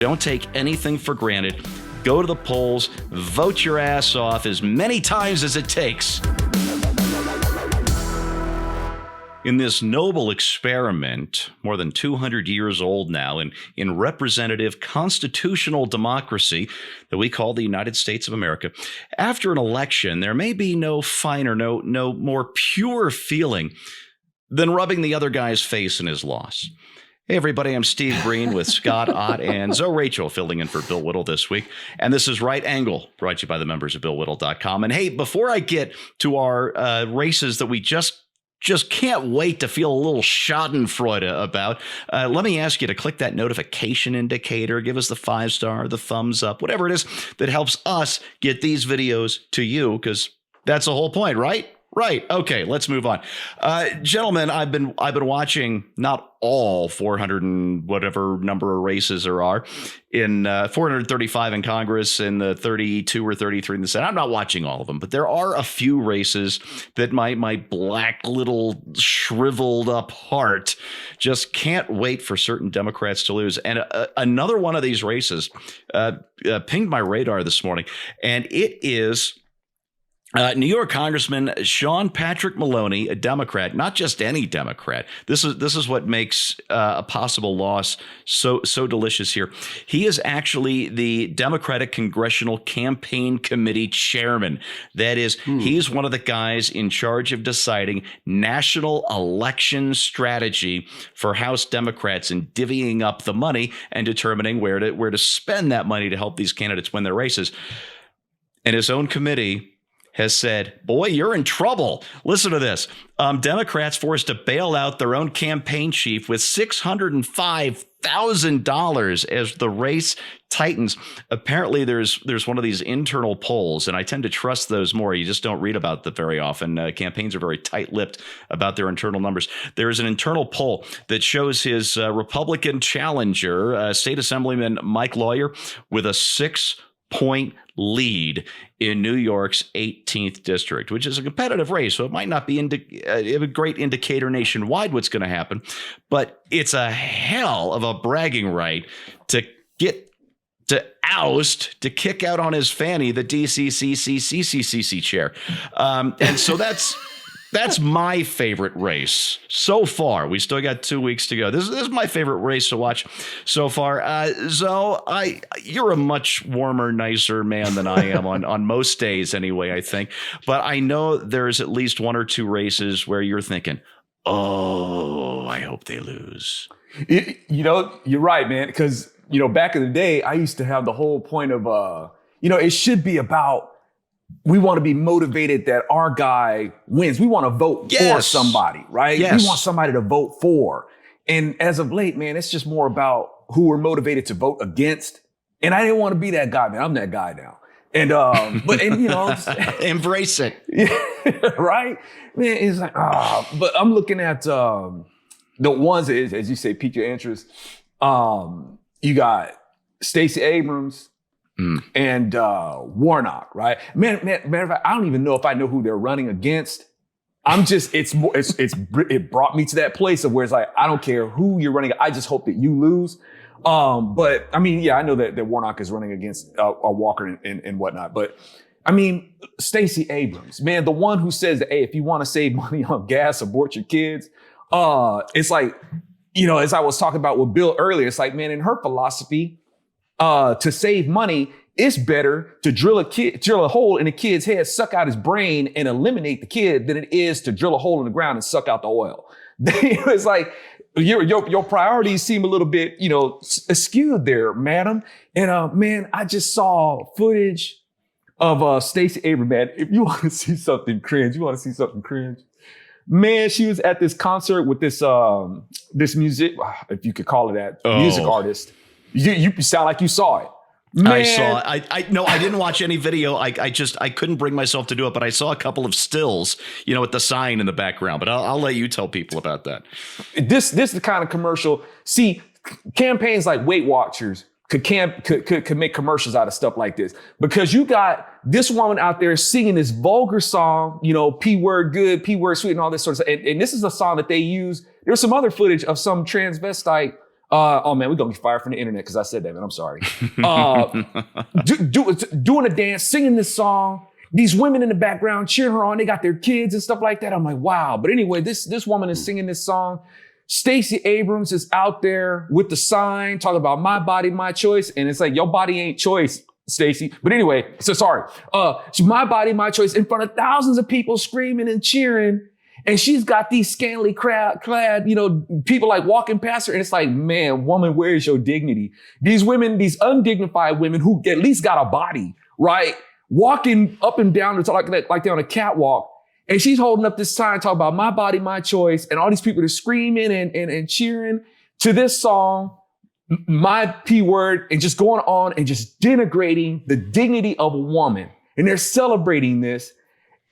Don't take anything for granted. Go to the polls, vote your ass off as many times as it takes. In this noble experiment, more than 200 years old now, in representative constitutional democracy that we call the United States of America, after an election, there may be no finer, no more pure feeling than rubbing the other guy's face in his loss. Hey, everybody, I'm Steve Green with Scott Ott and Zoe Rachel filling in for Bill Whittle this week. And this is Right Angle, brought to you by the members of BillWhittle.com. And hey, before I get to our races that we just can't wait to feel a little Schadenfreude about, let me ask you to click that notification indicator, give us the 5-star, the thumbs up, whatever it is that helps us get these videos to you, because that's the whole point, right? Right. Okay, let's move on. Gentlemen, I've been watching not all 400 and whatever number of races there are in 435 in Congress and the 32 or 33 in the Senate. I'm not watching all of them, but there are a few races that my black little shriveled up heart just can't wait for certain Democrats to lose. And another one of these races pinged my radar this morning, and it is New York Congressman Sean Patrick Maloney, a Democrat, not just any Democrat. This is what makes a possible loss so delicious here. He is actually the Democratic Congressional Campaign Committee chairman. That is, he's one of the guys in charge of deciding national election strategy for House Democrats and divvying up the money and determining where to spend that money to help these candidates win their races. And his own committee has said, boy, you're in trouble. Listen to this. Democrats forced to bail out their own campaign chief with $605,000 as the race tightens. Apparently, there's one of these internal polls, and I tend to trust those more. You just don't read about them very often. Campaigns are very tight-lipped about their internal numbers. There is an internal poll that shows his Republican challenger, State Assemblyman Mike Lawyer, with a 6-point lead in New York's 18th district, which is a competitive race. So it might not be a great indicator nationwide what's going to happen, but it's a hell of a bragging right to get to kick out on his fanny the DCCCCCCC chair. And so that's my favorite race so far. We still got 2 weeks to go. This is my favorite race to watch so far. Zoe, you're a much warmer, nicer man than I am on most days anyway, I think. But I know there's at least one or two races where you're thinking, oh, I hope they lose. You're right, man. Because, back in the day, I used to have the whole point of, it should be about, we want to be motivated that our guy wins. We want to vote for somebody, right? Yes. We want somebody to vote for. And as of late, man, it's just more about who we're motivated to vote against. And I didn't want to be that guy, man. I'm that guy now. And, embrace it. Right? Man, it's like, but I'm looking at, the ones that, as you say, pique your interest. You got Stacey Abrams, and Warnock, right? Matter of fact, I don't even know if I know who they're running against. It brought me to that place of where it's like, I don't care who you're running. I just hope that you lose. But I mean, yeah, I know that Warnock is running against Walker and whatnot. But I mean, Stacey Abrams, man, the one who says that, hey, if you want to save money on gas, abort your kids. It's like, as I was talking about with Bill earlier, it's like, man, in her philosophy, to save money, it's better to drill a hole in a kid's head, suck out his brain, and eliminate the kid than it is to drill a hole in the ground and suck out the oil. It's like your priorities seem a little bit, skewed there, madam. And man, I just saw footage of Stacey Abrams. Man, if you want to see something cringe, man, she was at this concert with this music, if you could call it that, music artist. You sound like you saw it. Man. I saw it. No, I didn't watch any video. I couldn't bring myself to do it, but I saw a couple of stills, with the sign in the background. But I'll let you tell people about that. This is the kind of commercial. See, campaigns like Weight Watchers could make commercials out of stuff like this, because you got this woman out there singing this vulgar song, P word good, P word sweet, and all this sort of stuff. And this is a song that they use. There's some other footage of some transvestite Oh man, we're gonna get fired from the internet because I said that, man. I'm sorry. Doing a dance, singing this song. These women in the background cheering her on. They got their kids and stuff like that. I'm like, wow. But anyway, this woman is singing this song. Stacey Abrams is out there with the sign talking about my body, my choice. And it's like, your body ain't choice, Stacey. But anyway, so sorry. It's my body, my choice in front of thousands of people screaming and cheering. And she's got these scantily clad, people like walking past her. And it's like, man, woman, where is your dignity? These women, these undignified women who at least got a body, right? Walking up and down, like they're on a catwalk. And she's holding up this sign talking about my body, my choice. And all these people are screaming and cheering to this song, my P word, and just going on and just denigrating the dignity of a woman. And they're celebrating this.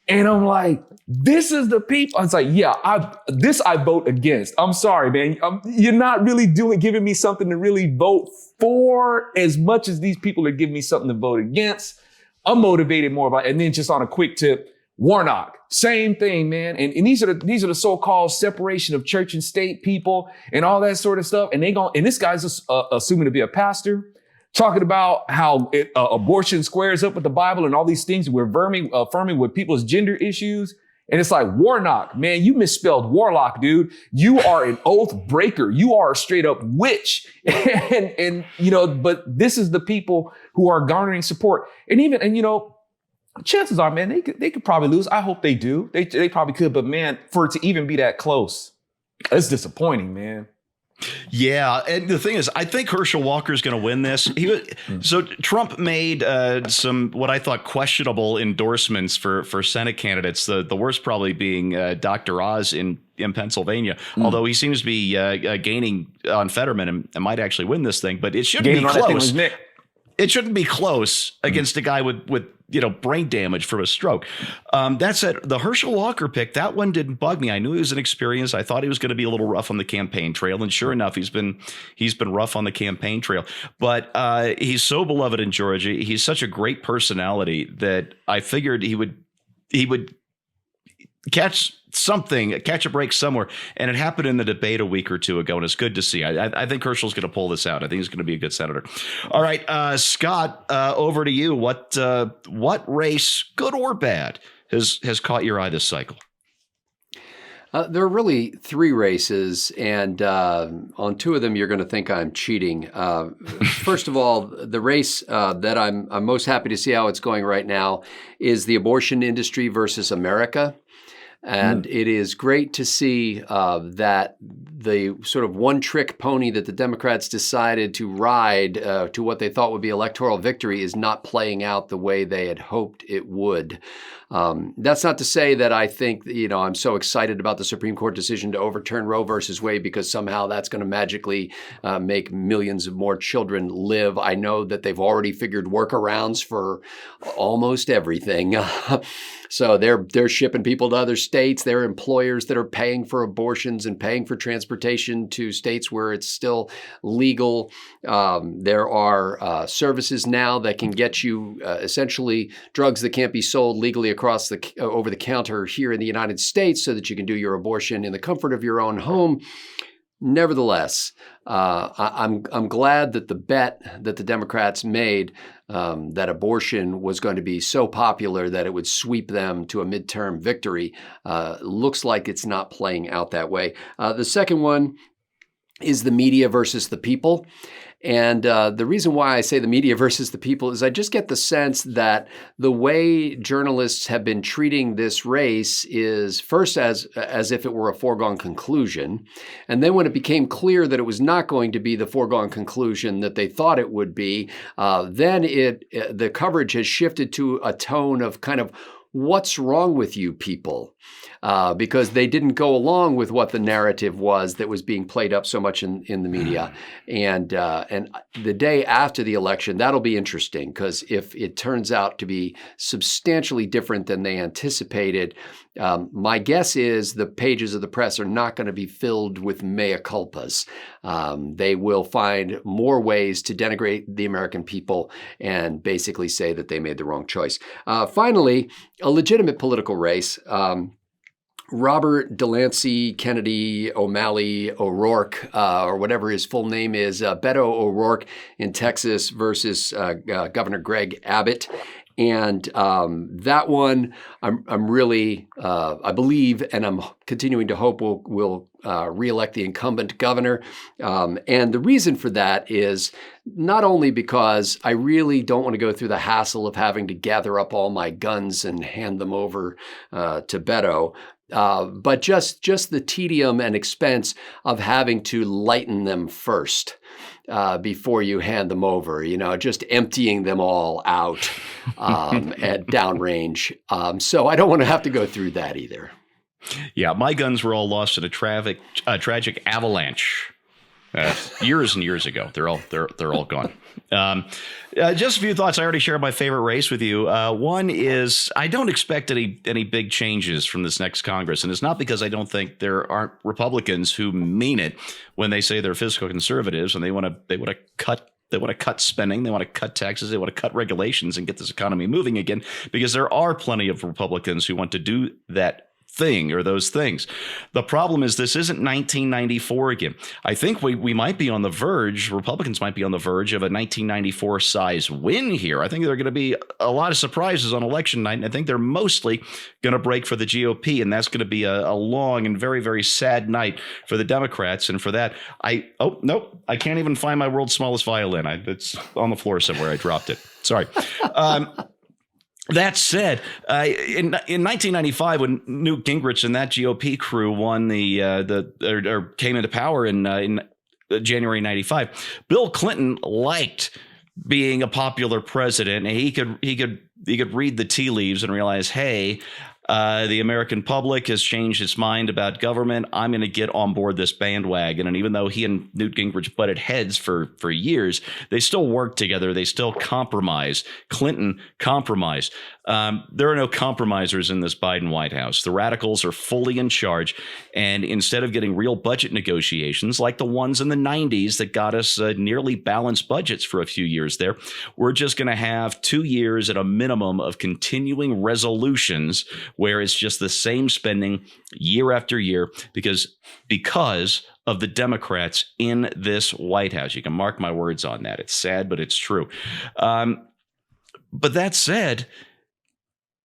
And I'm like, this is the people. I was like, yeah, I vote against. I'm sorry, man. You're not really giving me something to really vote for as much as these people are giving me something to vote against. I'm motivated more about it. And then just on a quick tip, Warnock, same thing, man. And these are the so-called separation of church and state people and all that sort of stuff. And this guy's assuming to be a pastor, talking about how abortion squares up with the Bible and all these things. We're affirming with people's gender issues. And it's like, Warnock, man, you misspelled warlock, dude. You are an oath breaker. You are a straight up witch. But this is the people who are garnering support. Chances are, man, they could probably lose. I hope they do. They probably could. But man, for it to even be that close, it's disappointing, man. Yeah, and the thing is, I think Herschel Walker is going to win this. So Trump made some what I thought questionable endorsements for Senate candidates. The worst probably being Dr. Oz in Pennsylvania, although he seems to be gaining on Fetterman and might actually win this thing. But it shouldn't be close. It shouldn't be close against a guy with brain damage from a stroke. That said, the Herschel Walker pick, that one didn't bug me. I knew he was inexperienced. I thought he was going to be a little rough on the campaign trail, and sure enough, he's been rough on the campaign trail. But he's so beloved in Georgia. He's such a great personality that I figured he would catch a break somewhere. And it happened in the debate a week or two ago, and it's good to see. I think Herschel's going to pull this out. I think he's going to be a good senator. All right, Scott, over to you. What race, good or bad, has caught your eye this cycle? There are really three races, and on two of them, you're going to think I'm cheating. First of all, the race that I'm most happy to see how it's going right now is the abortion industry versus America. And it is great to see that the sort of one-trick pony that the Democrats decided to ride to what they thought would be electoral victory is not playing out the way they had hoped it would. That's not to say that I think, I'm so excited about the Supreme Court decision to overturn Roe versus Wade because somehow that's going to magically make millions of more children live. I know that they've already figured workarounds for almost everything. So they're shipping people to other states. There are employers that are paying for abortions and paying for transportation to states where it's still legal. There are services now that can get you essentially drugs that can't be sold legally across over the counter here in the United States so that you can do your abortion in the comfort of your own home. Nevertheless, I'm glad that the bet that the Democrats made that abortion was going to be so popular that it would sweep them to a midterm victory looks like it's not playing out that way. The second one is the media versus the people. And the reason why I say the media versus the people is I just get the sense that the way journalists have been treating this race is first as if it were a foregone conclusion. And then when it became clear that it was not going to be the foregone conclusion that they thought it would be, then the coverage has shifted to a tone of kind of, what's wrong with you people? Because they didn't go along with what the narrative was that was being played up so much in the media. And the day after the election, that'll be interesting because if it turns out to be substantially different than they anticipated, my guess is the pages of the press are not going to be filled with mea culpas. They will find more ways to denigrate the American people and basically say that they made the wrong choice. Finally, a legitimate political race. Robert Delancey Kennedy O'Malley O'Rourke, or whatever his full name is, Beto O'Rourke in Texas versus Governor Greg Abbott. And that one, I'm really, I believe, and I'm continuing to hope will reelect the incumbent governor. And the reason for that is not only because I really don't want to go through the hassle of having to gather up all my guns and hand them over to Beto, but just the tedium and expense of having to lighten them first before you hand them over, just emptying them all out at downrange. So I don't want to have to go through that either. Yeah, my guns were all lost in a tragic avalanche years and years ago. They're all gone. Just a few thoughts. I already shared my favorite race with you. One is I don't expect any big changes from this next Congress, and it's not because I don't think there aren't Republicans who mean it when they say they're fiscal conservatives and they want to cut spending, they want to cut taxes, they want to cut regulations and get this economy moving again, because there are plenty of Republicans who want to do that thing or those things. The problem is this isn't 1994 again. I think we might be on the verge, Republicans might be on the verge of a 1994 size win here. I think there are going to be a lot of surprises on election night, and I think they're mostly going to break for the GOP, and that's going to be a long and very, very sad night for the Democrats. And for that, I can't even find my world's smallest violin. It's on the floor somewhere. I dropped it. Sorry. That said, in 1995, when Newt Gingrich and that GOP crew won came into power in January 95, Bill Clinton liked being a popular president, and he could read the tea leaves and realize, hey, the American public has changed its mind about government. I'm going to get on board this bandwagon. And even though he and Newt Gingrich butted heads for years, they still worked together. They still compromised. Clinton compromised. There are no compromisers in this Biden White House. The radicals are fully in charge. And instead of getting real budget negotiations like the ones in the 90s that got us nearly balanced budgets for a few years there, we're just going to have 2 years at a minimum of continuing resolutions where it's just the same spending year after year because of the Democrats in this White House. You can mark my words on that. It's sad, but it's true. But that said,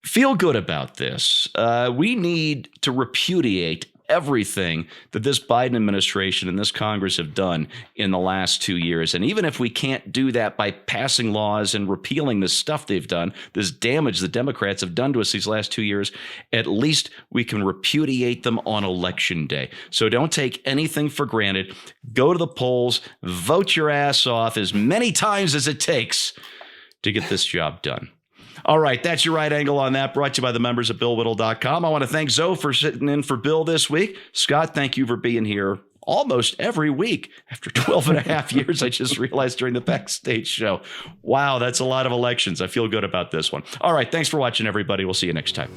feel good about this. We need to repudiate everything that this Biden administration and this Congress have done in the last 2 years. And even if we can't do that by passing laws and repealing the stuff they've done, this damage the Democrats have done to us these last 2 years, at least we can repudiate them on Election Day. So don't take anything for granted. Go to the polls, vote your ass off as many times as it takes to get this job done. All right, that's your right angle on that, brought to you by the members of BillWhittle.com. I want to thank Zoe for sitting in for Bill this week. Scott, thank you for being here almost every week. After 12 and a half years, I just realized during the backstage show. Wow, that's a lot of elections. I feel good about this one. All right, thanks for watching, everybody. We'll see you next time.